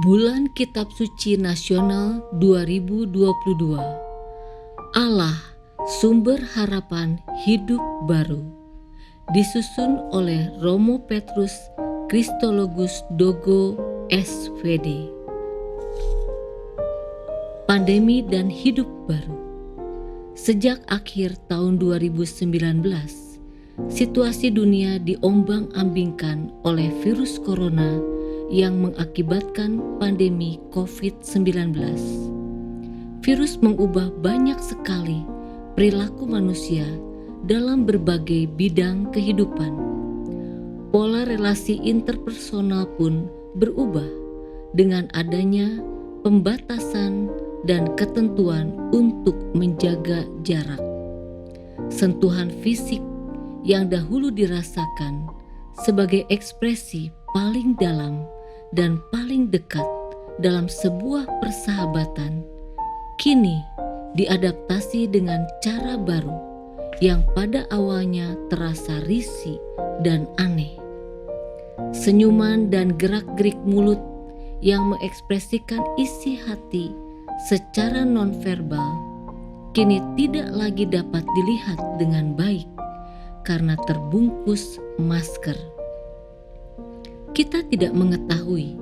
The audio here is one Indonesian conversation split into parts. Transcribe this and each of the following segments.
Bulan Kitab Suci Nasional 2022. Allah, sumber harapan hidup baru. Disusun oleh Romo Petrus Kristologus Dogo SVD. Pandemi dan hidup baru. Sejak akhir tahun 2019, situasi dunia diombang-ambingkan oleh virus corona yang mengakibatkan pandemi COVID-19. Virus mengubah banyak sekali perilaku manusia dalam berbagai bidang kehidupan. Pola relasi interpersonal pun berubah dengan adanya pembatasan dan ketentuan untuk menjaga jarak. Sentuhan fisik yang dahulu dirasakan sebagai ekspresi paling dalam dan paling dekat dalam sebuah persahabatan, kini diadaptasi dengan cara baru yang pada awalnya terasa risih dan aneh. Senyuman dan gerak-gerik mulut yang mengekspresikan isi hati secara nonverbal kini tidak lagi dapat dilihat dengan baik karena terbungkus masker. Kita tidak mengetahui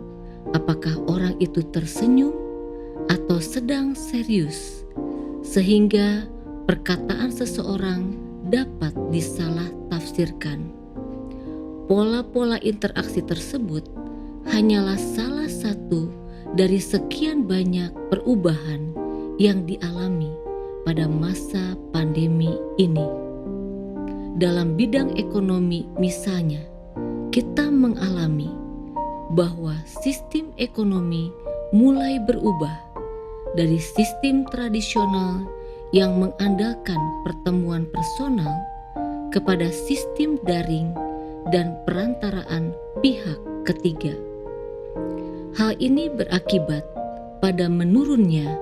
apakah orang itu tersenyum atau sedang serius, sehingga perkataan seseorang dapat disalah tafsirkan. Pola-pola interaksi tersebut hanyalah salah satu dari sekian banyak perubahan yang dialami pada masa pandemi ini. Dalam bidang ekonomi misalnya, kita mengalami bahwa sistem ekonomi mulai berubah dari sistem tradisional yang mengandalkan pertemuan personal kepada sistem daring dan perantaraan pihak ketiga. Hal ini berakibat pada menurunnya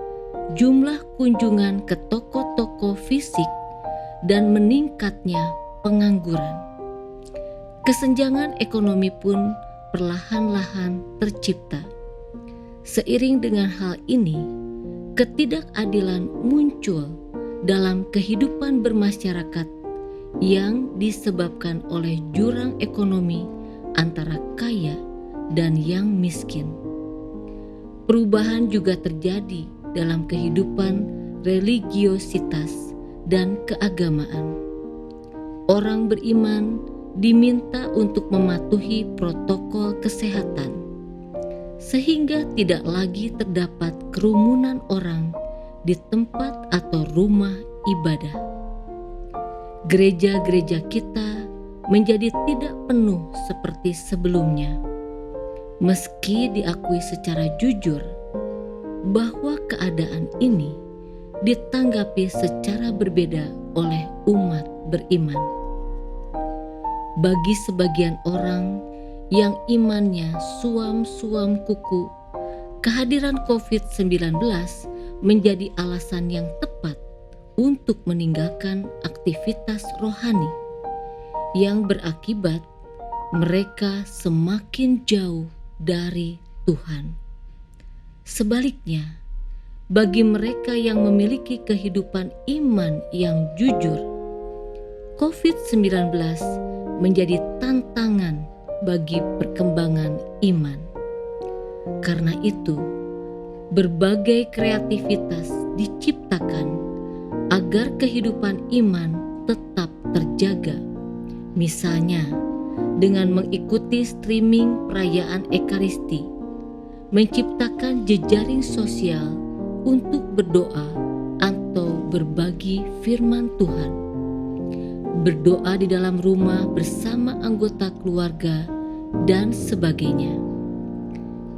jumlah kunjungan ke toko-toko fisik dan meningkatnya pengangguran. Kesenjangan ekonomi pun perlahan-lahan tercipta. Seiring dengan hal ini, ketidakadilan muncul dalam kehidupan bermasyarakat yang disebabkan oleh jurang ekonomi antara kaya dan yang miskin. Perubahan juga terjadi dalam kehidupan religiositas dan keagamaan. Orang beriman diminta untuk mematuhi protokol kesehatan, sehingga tidak lagi terdapat kerumunan orang di tempat atau rumah ibadah. Gereja-gereja kita menjadi tidak penuh seperti sebelumnya, meski diakui secara jujur bahwa keadaan ini ditanggapi secara berbeda oleh umat beriman. Bagi sebagian orang yang imannya suam-suam kuku, kehadiran COVID-19 menjadi alasan yang tepat untuk meninggalkan aktivitas rohani, yang berakibat mereka semakin jauh dari Tuhan. Sebaliknya, bagi mereka yang memiliki kehidupan iman yang jujur, COVID-19 menjadi tantangan bagi perkembangan iman. Karena itu, berbagai kreativitas diciptakan agar kehidupan iman tetap terjaga. Misalnya, dengan mengikuti streaming perayaan Ekaristi, menciptakan jejaring sosial untuk berdoa atau berbagi firman Tuhan, berdoa di dalam rumah bersama anggota keluarga, dan sebagainya.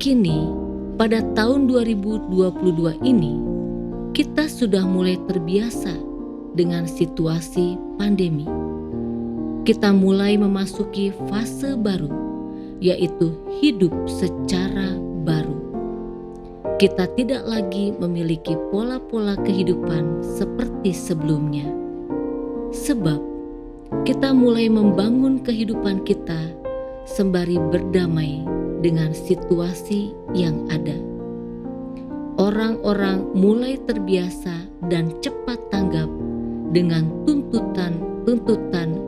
Kini, pada tahun 2022 ini, kita sudah mulai terbiasa dengan situasi pandemi. Kita mulai memasuki fase baru, yaitu hidup secara baru. Kita tidak lagi memiliki pola-pola kehidupan seperti sebelumnya. Sebab kita mulai membangun kehidupan kita sembari berdamai dengan situasi yang ada. Orang-orang mulai terbiasa dan cepat tanggap dengan tuntutan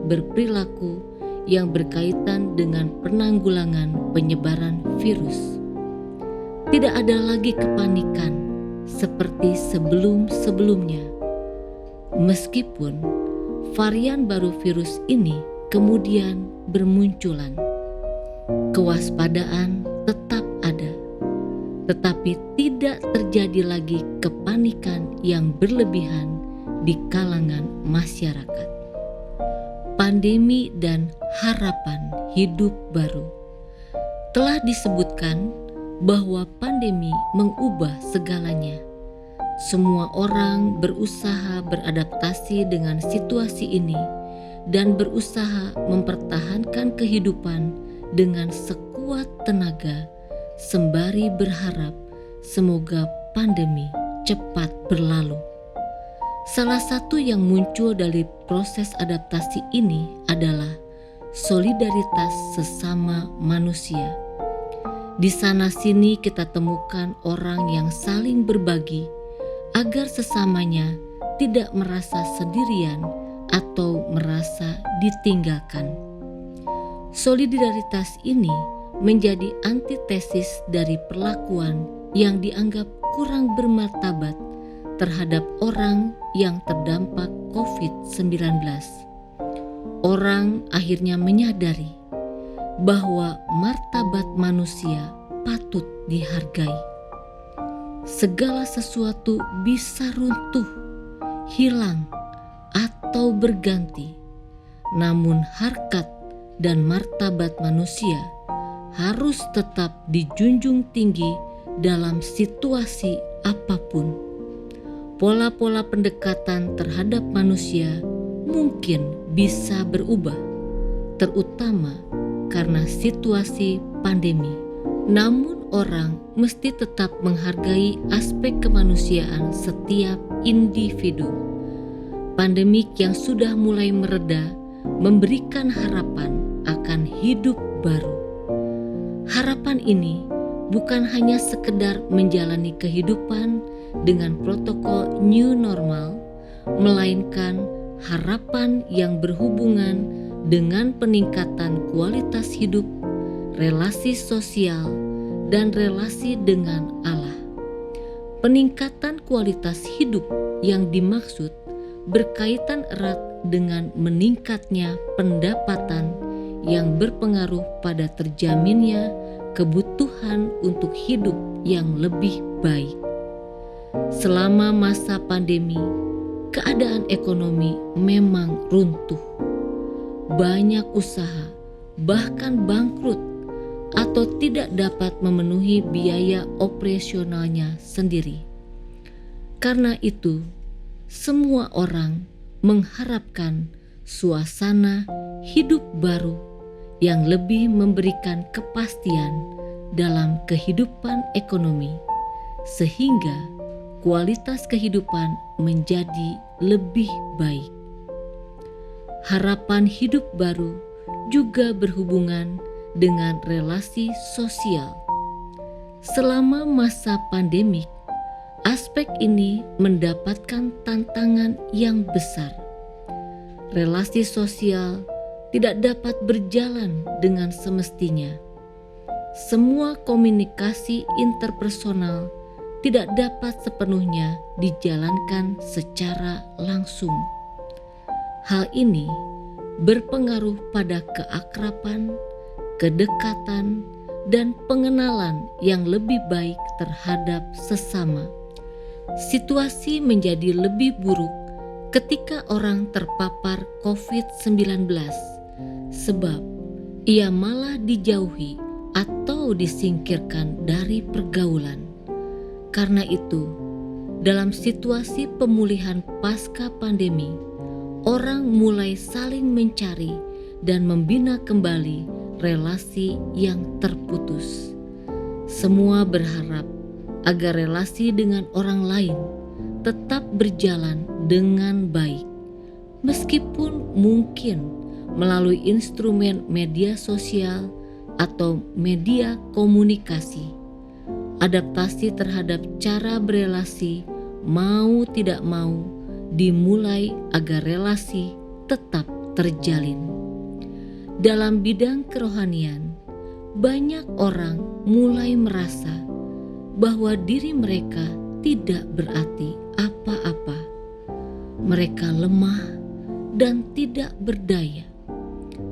berperilaku yang berkaitan dengan penanggulangan penyebaran virus. Tidak ada lagi kepanikan seperti sebelum-sebelumnya. Meskipun varian baru virus ini kemudian bermunculan, kewaspadaan tetap ada, tetapi tidak terjadi lagi kepanikan yang berlebihan di kalangan masyarakat. Pandemi dan harapan hidup baru. Telah disebutkan bahwa pandemi mengubah segalanya. Semua orang berusaha beradaptasi dengan situasi ini dan berusaha mempertahankan kehidupan dengan sekuat tenaga, sembari berharap semoga pandemi cepat berlalu. Salah satu yang muncul dari proses adaptasi ini adalah solidaritas sesama manusia. Di sana-sini kita temukan orang yang saling berbagi agar sesamanya tidak merasa sendirian atau merasa ditinggalkan. Solidaritas ini menjadi antitesis dari perlakuan yang dianggap kurang bermartabat terhadap orang yang terdampak COVID-19. Orang akhirnya menyadari bahwa martabat manusia patut dihargai. Segala sesuatu bisa runtuh, hilang, atau berganti, namun harkat dan martabat manusia harus tetap dijunjung tinggi dalam situasi apapun. Pola-pola pendekatan terhadap manusia mungkin bisa berubah, terutama karena situasi pandemi. Namun orang mesti tetap menghargai aspek kemanusiaan setiap individu. Pandemik yang sudah mulai mereda memberikan harapan akan hidup baru. Harapan ini bukan hanya sekedar menjalani kehidupan dengan protokol new normal, melainkan harapan yang berhubungan dengan peningkatan kualitas hidup, relasi sosial, dan relasi dengan Allah. Peningkatan kualitas hidup yang dimaksud berkaitan erat dengan meningkatnya pendapatan yang berpengaruh pada terjaminnya kebutuhan untuk hidup yang lebih baik. Selama masa pandemi, keadaan ekonomi memang runtuh. Banyak usaha bahkan bangkrut atau tidak dapat memenuhi biaya operasionalnya sendiri. Karena itu, semua orang mengharapkan suasana hidup baru yang lebih memberikan kepastian dalam kehidupan ekonomi, sehingga kualitas kehidupan menjadi lebih baik. Harapan hidup baru juga berhubungan dengan relasi sosial. Selama masa pandemik, aspek ini mendapatkan tantangan yang besar. Relasi sosial tidak dapat berjalan dengan semestinya. Semua komunikasi interpersonal tidak dapat sepenuhnya dijalankan secara langsung. Hal ini berpengaruh pada keakraban, kedekatan, dan pengenalan yang lebih baik terhadap sesama. Situasi menjadi lebih buruk ketika orang terpapar COVID-19, sebab ia malah dijauhi atau disingkirkan dari pergaulan. Karena itu, dalam situasi pemulihan pasca pandemi, orang mulai saling mencari dan membina kembali relasi yang terputus. Semua berharap agar relasi dengan orang lain tetap berjalan dengan baik, meskipun mungkin melalui instrumen media sosial atau media komunikasi. Adaptasi terhadap cara berelasi mau tidak mau dimulai agar relasi tetap terjalin. Dalam bidang kerohanian, banyak orang mulai merasa bahwa diri mereka tidak berarti apa-apa. Mereka lemah dan tidak berdaya,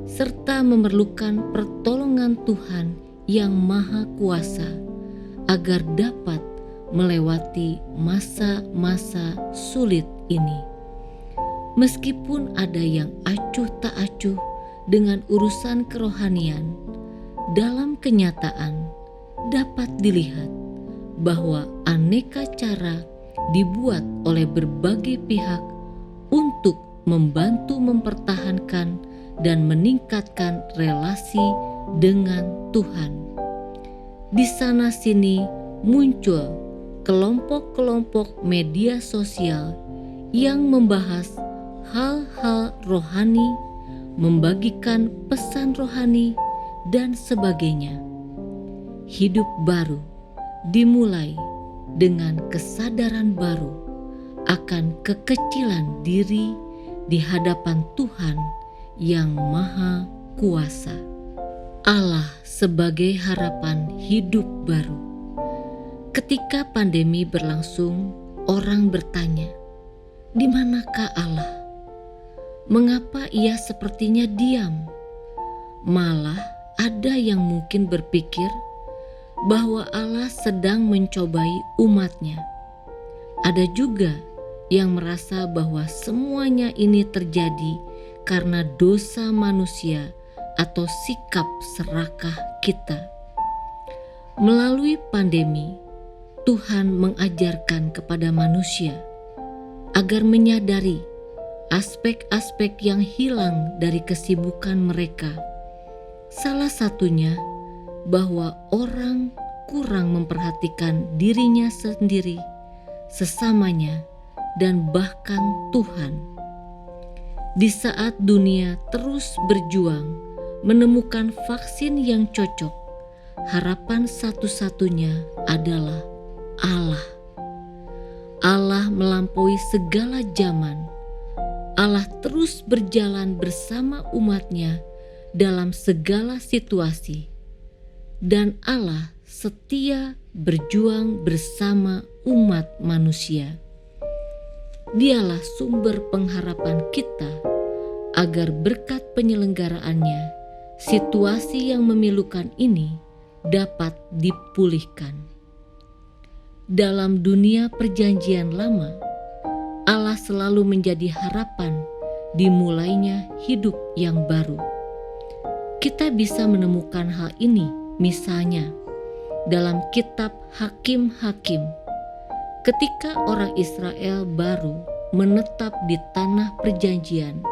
serta memerlukan pertolongan Tuhan yang Maha Kuasa agar dapat melewati masa-masa sulit ini. Meskipun ada yang acuh tak acuh dengan urusan kerohanian, dalam kenyataan dapat dilihat bahwa aneka cara dibuat oleh berbagai pihak untuk membantu mempertahankan dan meningkatkan relasi dengan Tuhan. Di sana-sini muncul kelompok-kelompok media sosial yang membahas hal-hal rohani, membagikan pesan rohani, dan sebagainya. Hidup baru dimulai dengan kesadaran baru akan kekecilan diri di hadapan Tuhan yang Maha Kuasa. Allah sebagai harapan hidup baru. Ketika pandemi berlangsung, orang bertanya, "Di manakah Allah? Mengapa Ia sepertinya diam?" Malah ada yang mungkin berpikir bahwa Allah sedang mencobai umatnya. Ada juga yang merasa bahwa semuanya ini terjadi karena dosa manusia atau sikap serakah kita. Melalui pandemi, Tuhan mengajarkan kepada manusia agar menyadari aspek-aspek yang hilang dari kesibukan mereka. Salah satunya bahwa orang kurang memperhatikan dirinya sendiri, sesamanya, dan bahkan Tuhan. Di saat dunia terus berjuang menemukan vaksin yang cocok, harapan satu-satunya adalah Allah. Allah melampaui segala zaman. Allah terus berjalan bersama umatnya dalam segala situasi, dan Allah setia berjuang bersama umat manusia. Dialah sumber pengharapan kita agar berkat penyelenggaraannya, situasi yang memilukan ini dapat dipulihkan. Dalam dunia perjanjian lama, Allah selalu menjadi harapan dimulainya hidup yang baru. Kita bisa menemukan hal ini misalnya dalam kitab Hakim-Hakim. Ketika orang Israel baru menetap di tanah perjanjian,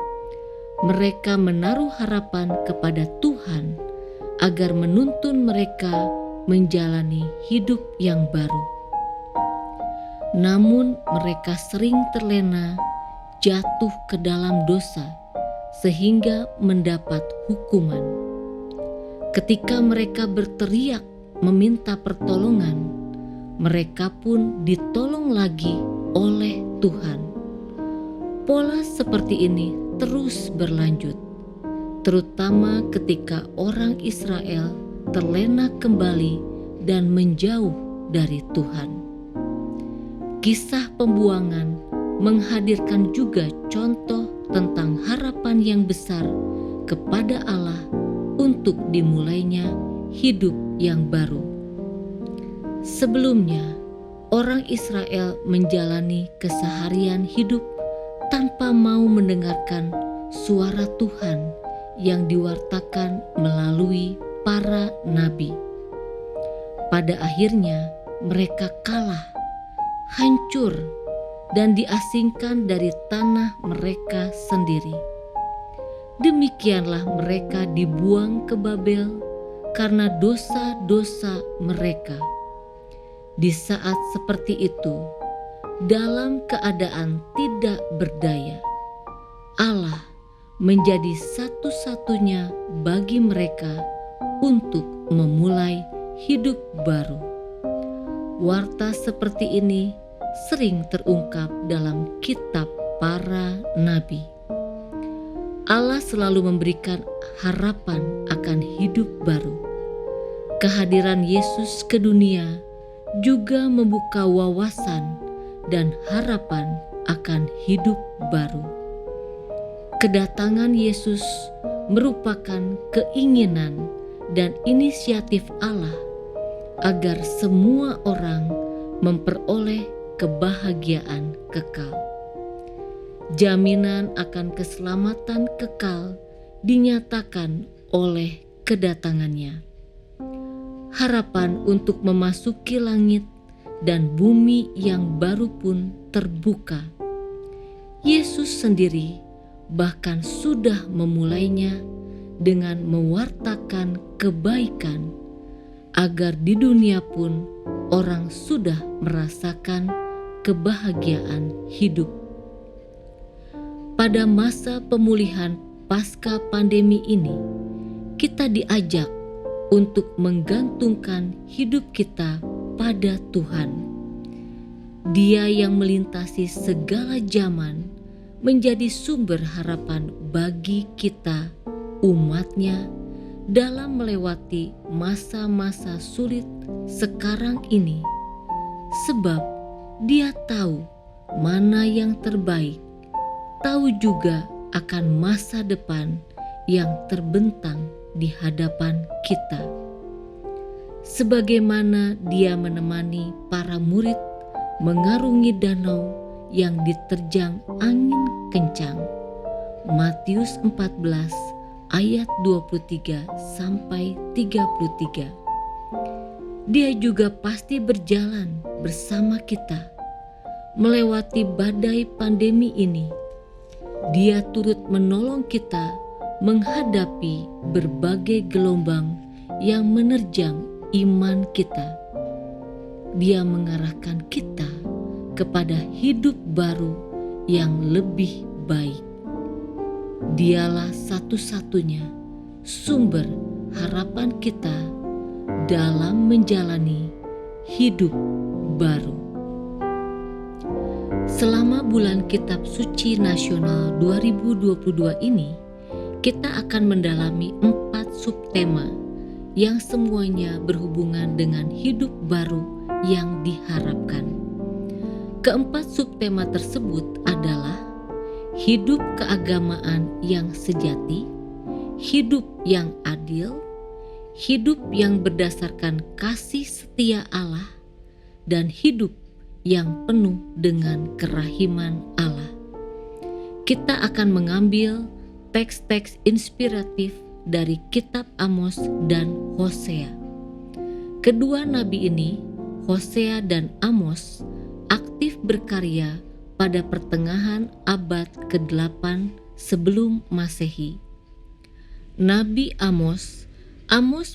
mereka menaruh harapan kepada Tuhan agar menuntun mereka menjalani hidup yang baru. Namun mereka sering terlena, jatuh ke dalam dosa, sehingga mendapat hukuman. Ketika mereka berteriak meminta pertolongan, mereka pun ditolong lagi oleh Tuhan. Pola seperti ini terus berlanjut, terutama ketika orang Israel terlena kembali dan menjauh dari Tuhan. Kisah pembuangan menghadirkan juga contoh tentang harapan yang besar kepada Allah untuk dimulainya hidup yang baru. Sebelumnya, orang Israel menjalani keseharian hidup tanpa mau mendengarkan suara Tuhan yang diwartakan melalui para nabi. Pada akhirnya, mereka kalah, hancur, dan diasingkan dari tanah mereka sendiri. Demikianlah mereka dibuang ke Babel karena dosa-dosa mereka. Di saat seperti itu, dalam keadaan tidak berdaya, Allah menjadi satu-satunya bagi mereka untuk memulai hidup baru. Warta seperti ini sering terungkap dalam kitab para nabi. Allah selalu memberikan harapan akan hidup baru. Kehadiran Yesus ke dunia juga membuka wawasan dan harapan akan hidup baru. Kedatangan Yesus merupakan keinginan dan inisiatif Allah agar semua orang memperoleh kebahagiaan kekal. Jaminan akan keselamatan kekal dinyatakan oleh kedatangannya. Harapan untuk memasuki langit dan bumi yang baru pun terbuka. Yesus sendiri bahkan sudah memulainya dengan mewartakan kebaikan, agar di dunia pun orang sudah merasakan kebahagiaan hidup. Pada masa pemulihan pasca pandemi ini, kita diajak untuk menggantungkan hidup kita pada Tuhan. Dia yang melintasi segala zaman menjadi sumber harapan bagi kita, umat-Nya, dalam melewati masa-masa sulit sekarang ini, sebab Dia tahu mana yang terbaik, tahu juga akan masa depan yang terbentang di hadapan kita. Sebagaimana Dia menemani para murid mengarungi danau yang diterjang angin kencang. Matius 14 ayat 23 sampai 33. Dia juga pasti berjalan bersama kita melewati badai pandemi ini. Dia turut menolong kita menghadapi berbagai gelombang yang menerjang iman kita. Dia mengarahkan kita kepada hidup baru yang lebih baik. Dialah satu-satunya sumber harapan kita dalam menjalani hidup baru. Selama bulan Kitab Suci Nasional 2022 ini, kita akan mendalami 4 subtema yang semuanya berhubungan dengan hidup baru yang diharapkan. Keempat subtema tersebut adalah hidup keagamaan yang sejati, hidup yang adil, hidup yang berdasarkan kasih setia Allah, dan hidup yang penuh dengan kerahiman Allah. Kita akan mengambil teks-teks inspiratif dari kitab Amos dan Hosea. Kedua nabi ini, Hosea dan Amos, aktif berkarya pada pertengahan abad ke-8 sebelum Masehi. Nabi Amos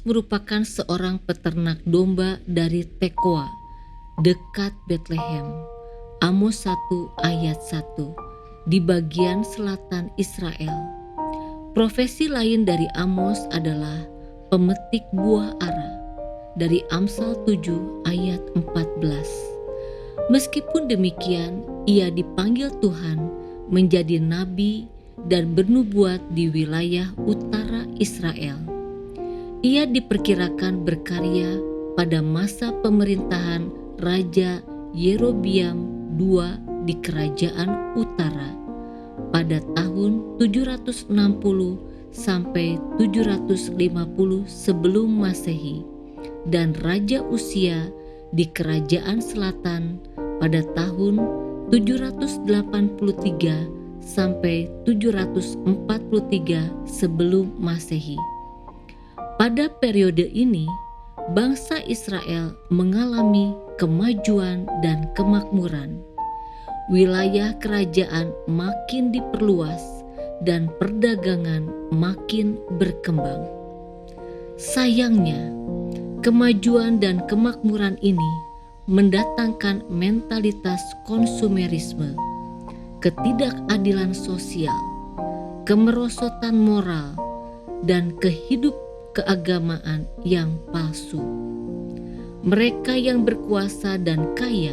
merupakan seorang peternak domba dari Tekoa, dekat Betlehem. Amos 1 ayat 1, di bagian selatan Israel. Profesi lain dari Amos adalah pemetik buah ara, dari Amsal 7 ayat 14. Meskipun demikian, ia dipanggil Tuhan menjadi nabi dan bernubuat di wilayah utara Israel. Ia diperkirakan berkarya pada masa pemerintahan Raja Yerobiam II di Kerajaan Utara pada tahun 760 sampai 750 sebelum Masehi, dan Raja Usia di Kerajaan Selatan pada tahun 783 sampai 743 sebelum Masehi. Pada periode ini, bangsa Israel mengalami kemajuan dan kemakmuran. Wilayah kerajaan makin diperluas dan perdagangan makin berkembang. Sayangnya, kemajuan dan kemakmuran ini mendatangkan mentalitas konsumerisme, ketidakadilan sosial, kemerosotan moral, dan kehidup keagamaan yang palsu. Mereka yang berkuasa dan kaya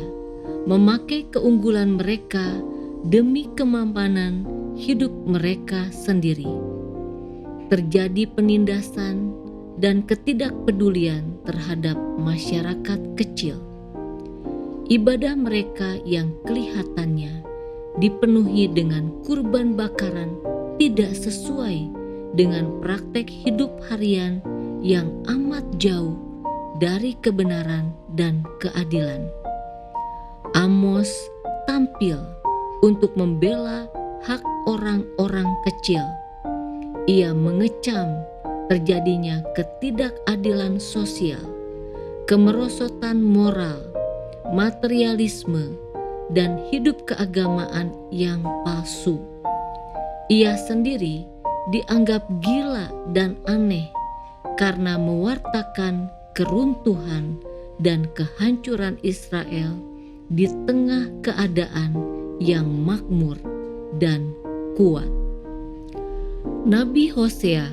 memakai keunggulan mereka demi kemampanan hidup mereka sendiri. Terjadi penindasan dan ketidakpedulian terhadap masyarakat kecil. Ibadah mereka yang kelihatannya dipenuhi dengan kurban bakaran tidak sesuai dengan praktek hidup harian yang amat jauh dari kebenaran dan keadilan. Amos tampil untuk membela hak orang-orang kecil. Ia mengecam terjadinya ketidakadilan sosial, kemerosotan moral, materialisme, dan hidup keagamaan yang palsu. Ia sendiri dianggap gila dan aneh karena mewartakan keruntuhan dan kehancuran Israel di tengah keadaan yang makmur dan kuat. Nabi Hosea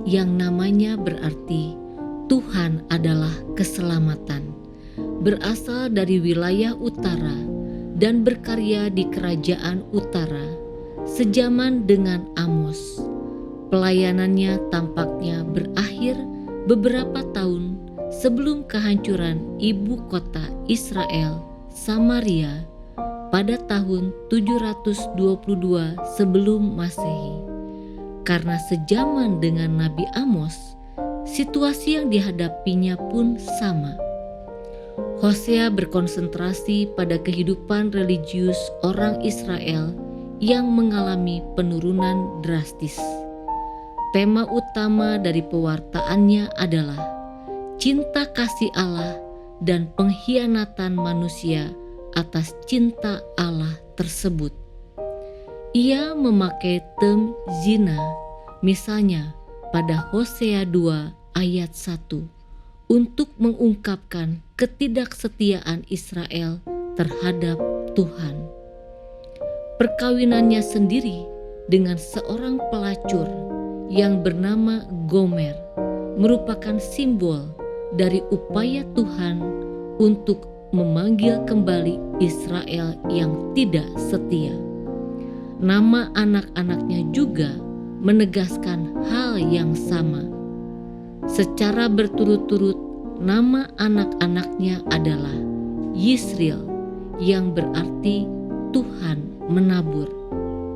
yang namanya berarti Tuhan adalah keselamatan, berasal dari wilayah utara dan berkarya di kerajaan utara sejaman dengan Amos. Pelayanannya tampaknya berakhir beberapa tahun sebelum kehancuran ibu kota Israel, Samaria, pada tahun 722 sebelum Masehi. Karena sejaman dengan Nabi Amos, situasi yang dihadapinya pun sama. Hosea berkonsentrasi pada kehidupan religius orang Israel yang mengalami penurunan drastis. Tema utama dari pewartaannya adalah cinta kasih Allah dan pengkhianatan manusia atas cinta Allah tersebut. Ia memakai term zina, misalnya pada Hosea 2 ayat 1, untuk mengungkapkan ketidaksetiaan Israel terhadap Tuhan. Perkawinannya sendiri dengan seorang pelacur yang bernama Gomer merupakan simbol dari upaya Tuhan untuk memanggil kembali Israel yang tidak setia. Nama anak-anaknya juga menegaskan hal yang sama. Secara berturut-turut, nama anak-anaknya adalah Yisrael, yang berarti Tuhan menabur,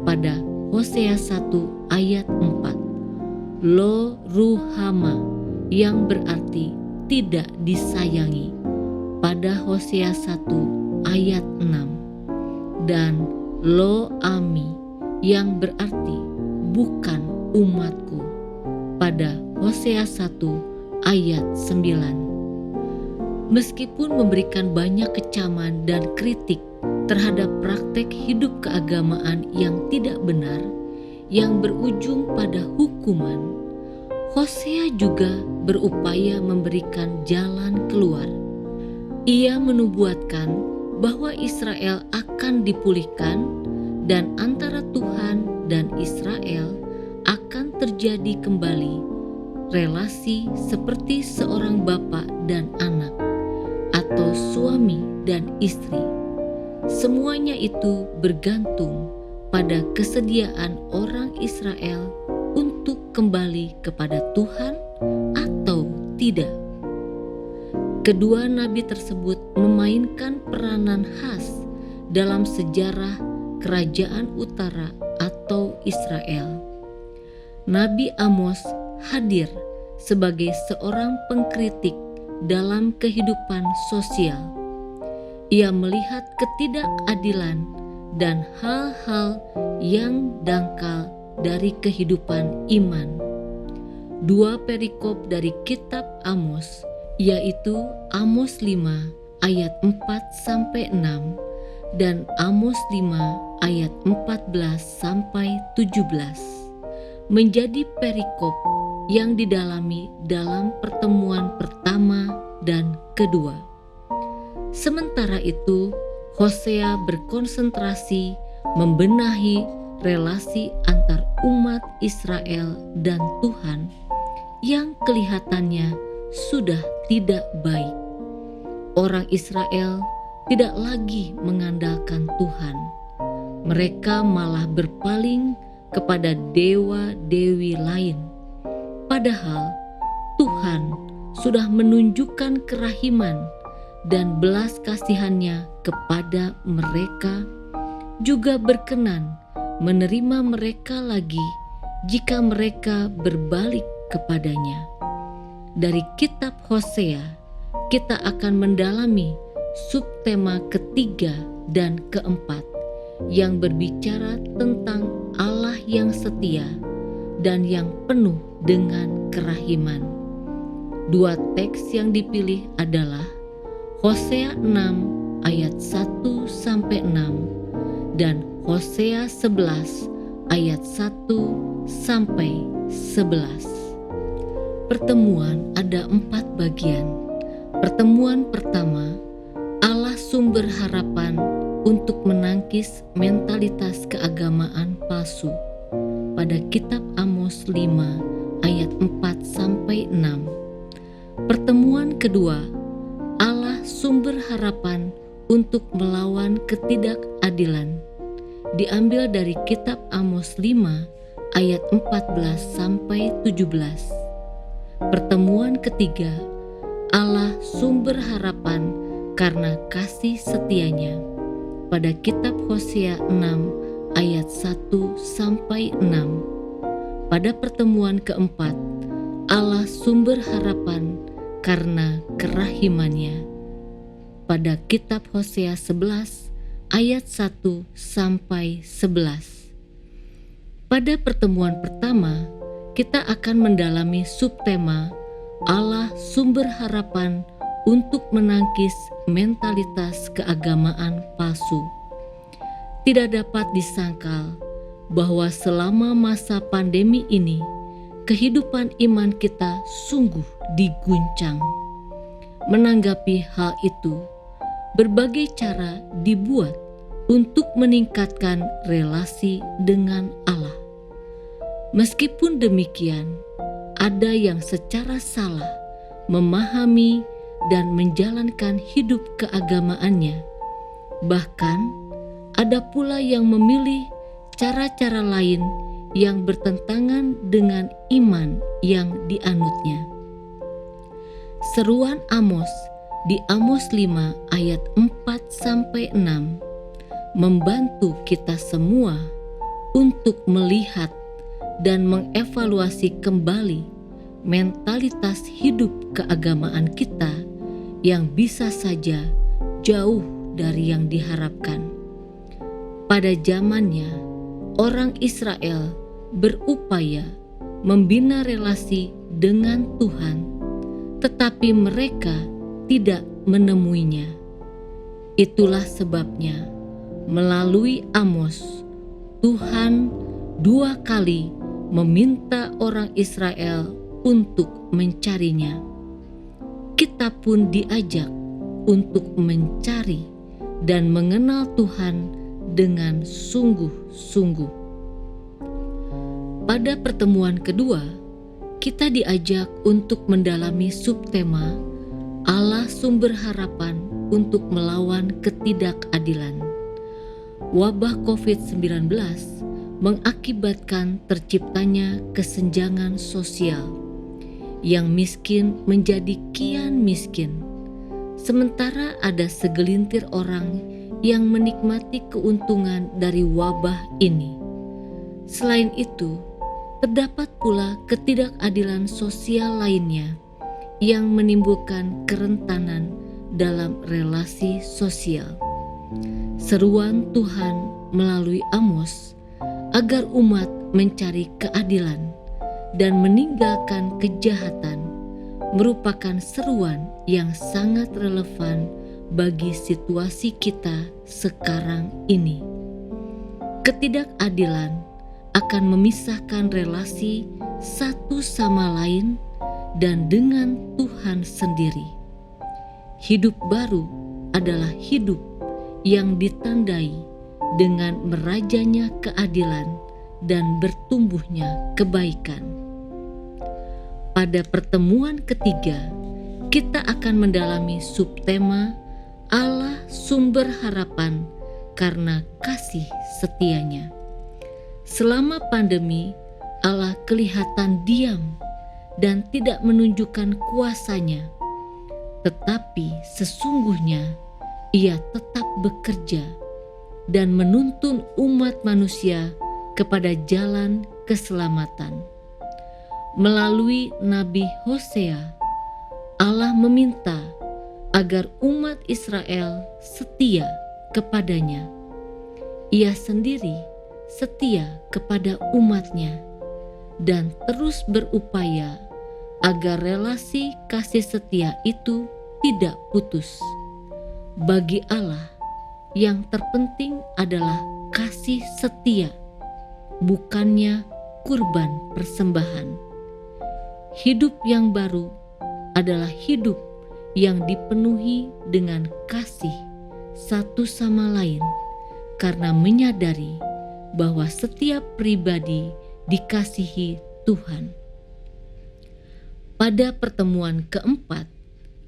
pada Hosea 1 ayat 4. Lo Ruhama, yang berarti tidak disayangi, pada Hosea 1 ayat 6. Dan Lo Ami, yang berarti bukan umatku, pada Hosea 1 ayat 9. Meskipun memberikan banyak kecaman dan kritik terhadap praktek hidup keagamaan yang tidak benar, yang berujung pada hukuman, Hosea juga berupaya memberikan jalan keluar. Ia menubuatkan bahwa Israel akan dipulihkan dan antara Tuhan dan Israel akan terjadi kembali relasi seperti seorang bapa dan anak, atau suami dan istri. Semuanya itu bergantung pada kesediaan orang Israel untuk kembali kepada Tuhan atau tidak. Kedua nabi tersebut memainkan peranan khas dalam sejarah kerajaan utara atau Israel. Nabi Amos hadir sebagai seorang pengkritik dalam kehidupan sosial. Ia melihat ketidakadilan dan hal-hal yang dangkal dari kehidupan iman. Dua perikop dari kitab Amos, yaitu Amos 5 ayat 4-6 dan Amos 5 ayat 14-17, menjadi perikop yang didalami dalam pertemuan pertama dan kedua. Sementara itu, Hosea berkonsentrasi membenahi relasi antar umat Israel dan Tuhan yang kelihatannya sudah tidak baik. Orang Israel tidak lagi mengandalkan Tuhan. Mereka malah berpaling kepada dewa-dewi lain. Padahal Tuhan sudah menunjukkan kerahiman dan belas kasihannya kepada mereka, juga berkenan menerima mereka lagi jika mereka berbalik kepadanya. Dari kitab Hosea, kita akan mendalami subtema ketiga dan keempat yang berbicara tentang Allah yang setia dan yang penuh dengan kerahiman. Dua teks yang dipilih adalah Hosea 6 ayat 1-6 dan Hosea 11 ayat 1-11. Pertemuan ada 4 bagian. Pertemuan pertama, Allah sumber harapan untuk menangkis mentalitas keagamaan palsu pada kitab Amos 5 ayat 4-6. Pertemuan kedua, Allah sumber harapan untuk melawan ketidakadilan, diambil dari kitab Amos 5 ayat 14-17. Pertemuan ketiga, Allah sumber harapan karena kasih setianya, pada kitab Hosea 6 ayat 1-6. Pada pertemuan keempat, Allah sumber harapan karena kerahimannya, pada kitab Hosea 11 ayat 1-11. Pada pertemuan pertama, kita akan mendalami subtema Allah sumber harapan untuk menangkis mentalitas keagamaan palsu. Tidak dapat disangkal bahwa selama masa pandemi ini, kehidupan iman kita sungguh diguncang. Menanggapi hal itu, berbagai cara dibuat untuk meningkatkan relasi dengan Allah. Meskipun demikian, ada yang secara salah memahami dan menjalankan hidup keagamaannya. Bahkan, ada pula yang memilih cara-cara lain yang bertentangan dengan iman yang dianutnya. Seruan Amos di Amos 5 ayat 4-6 membantu kita semua untuk melihat dan mengevaluasi kembali mentalitas hidup keagamaan kita yang bisa saja jauh dari yang diharapkan. Pada zamannya, orang Israel berupaya membina relasi dengan Tuhan, tetapi mereka tidak menemuinya. Itulah sebabnya, melalui Amos, Tuhan 2 kali meminta orang Israel untuk mencarinya. Kita pun diajak untuk mencari dan mengenal Tuhan dengan sungguh-sungguh. Pada pertemuan kedua, kita diajak untuk mendalami subtema Allah sumber harapan untuk melawan ketidakadilan. Wabah COVID-19 mengakibatkan terciptanya kesenjangan sosial. Yang miskin menjadi kian miskin, sementara ada segelintir orang yang menikmati keuntungan dari wabah ini. Selain itu, terdapat pula ketidakadilan sosial lainnya yang menimbulkan kerentanan dalam relasi sosial. Seruan Tuhan melalui Amos agar umat mencari keadilan dan meninggalkan kejahatan merupakan seruan yang sangat relevan bagi situasi kita sekarang ini. Ketidakadilan akan memisahkan relasi satu sama lain dan dengan Tuhan sendiri. Hidup baru adalah hidup yang ditandai dengan merajanya keadilan dan bertumbuhnya kebaikan. Pada pertemuan ketiga, kita akan mendalami subtema Allah sumber harapan karena kasih setianya. Selama pandemi, Allah kelihatan diam dan tidak menunjukkan kuasanya, tetapi sesungguhnya Ia tetap bekerja dan menuntun umat manusia kepada jalan keselamatan. Melalui Nabi Hosea, Allah meminta agar umat Israel setia kepadanya. Ia sendiri setia kepada umatnya dan terus berupaya agar relasi kasih setia itu tidak putus. Bagi Allah, yang terpenting adalah kasih setia, bukannya kurban persembahan. Hidup yang baru adalah hidup yang dipenuhi dengan kasih satu sama lain, karena menyadari bahwa setiap pribadi dikasihi Tuhan. Pada pertemuan keempat,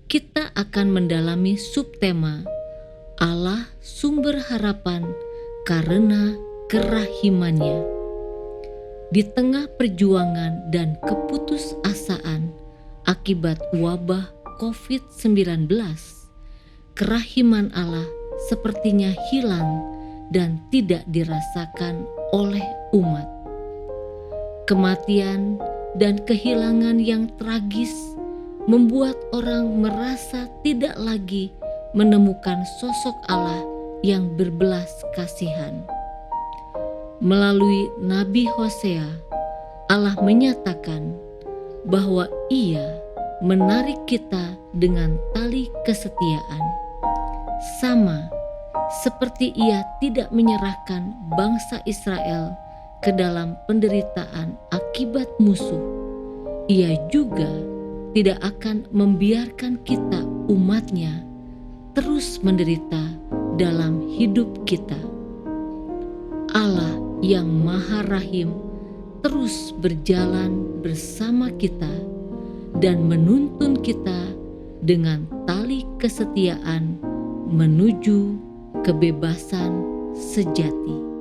kita akan mendalami subtema Allah sumber harapan karena kerahimannya. Di tengah perjuangan dan keputusasaan akibat wabah COVID-19, kerahiman Allah sepertinya hilang dan tidak dirasakan oleh umat. Kematian dan kehilangan yang tragis membuat orang merasa tidak lagi menemukan sosok Allah yang berbelas kasihan. Melalui Nabi Hosea, Allah menyatakan bahwa Ia menarik kita dengan tali kesetiaan, sama seperti Ia tidak menyerahkan bangsa Israel ke dalam penderitaan akibat musuh. Ia juga tidak akan membiarkan kita umatnya terus menderita dalam hidup kita. Allah yang Maha Rahim terus berjalan bersama kita dan menuntun kita dengan tali kesetiaan menuju kebebasan sejati.